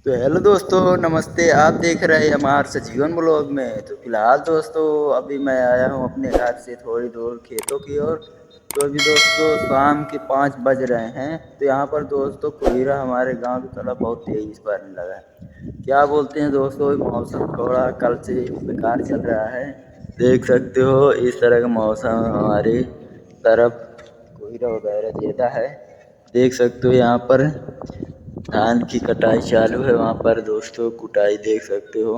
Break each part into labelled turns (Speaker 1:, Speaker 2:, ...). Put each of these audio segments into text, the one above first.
Speaker 1: तो हेलो दोस्तों, नमस्ते। आप देख रहे हैं हमारे सजीवन ब्लॉग में। तो फिलहाल दोस्तों अभी मैं आया हूँ अपने घर से थोड़ी दूर खेतों की ओर। तो अभी दोस्तों शाम के 5 बज रहे हैं। तो यहाँ पर दोस्तों कोहरा हमारे गांव की तरफ बहुत तेज पड़ने लगा है। क्या बोलते हैं दोस्तों, मौसम थोड़ा कल से बेकार चल रहा है। देख सकते हो इस तरह का मौसम हमारे तरफ कोहरा वगैरह ज़्यादा है। देख सकते हो यहाँ पर धान की कटाई चालू है। वहाँ पर दोस्तों कुटाई देख सकते हो।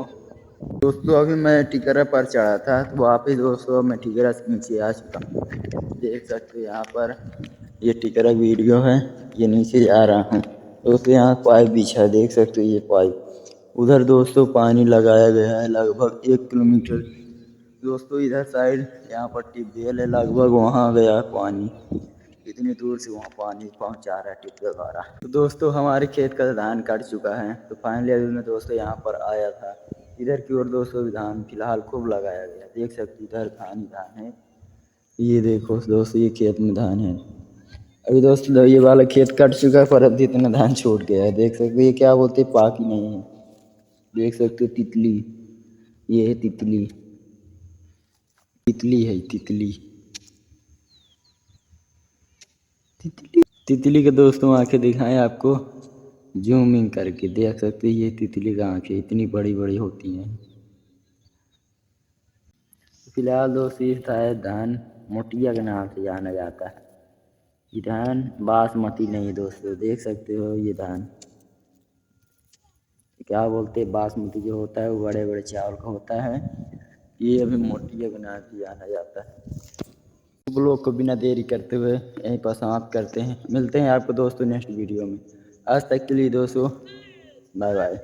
Speaker 1: दोस्तों अभी मैं टिकरा पर चढ़ा था, तो वापिस दोस्तों मैं टिकरा से नीचे आ चुका हूँ। देख सकते हो यहाँ पर ये टिकरा वीडियो है। ये नीचे जा रहा हूँ दोस्तों। यहाँ पाइप बिछा है, देख सकते हो ये पाइप। उधर दोस्तों पानी लगाया गया है लगभग 1 किलोमीटर। दोस्तों इधर साइड यहाँ पर ट्यूबवेल है, लगभग वहाँ गया पानी। इतनी दूर से वहाँ पानी पहुँचा रहा है ट्यूबवेल द्वारा। तो दोस्तों हमारे खेत का धान कट चुका है। तो फाइनली अभी मैं दोस्तों यहाँ पर आया था। इधर की ओर दोस्तों धान फिलहाल खूब लगाया गया, देख सकते इधर धान ही धान है। ये देखो दोस्तों ये खेत में धान है। अभी दोस्तों ये वाला खेत कट चुका है, पर अभी इतना धान छूट गया है। देख सकते ये क्या बोलते पाक ही नहीं है। देख सकते हो तितली, ये है तितली। तितली है तितली। तितली तितली के दोस्तों आंखें दिखाएं आपको, जूमिंग करके देख सकते हैं। ये तितली की आंखें इतनी बड़ी बड़ी होती हैं। फिलहाल दोस्तों शायद धान मोटिया के नाम से जाना जाता है। ये धान बासमती नहीं दोस्तों, देख सकते हो ये धान क्या बोलते हैं, बासमती जो होता है वो बड़े बड़े चावल का होता है। ये अभी मोटिया के नाम से जाना जाता है। ब्लॉग को बिना देरी करते हुए यहीं पर समाप्त करते हैं। मिलते हैं आपको दोस्तों नेक्स्ट वीडियो में। आज तक के लिए दोस्तों बाय बाय।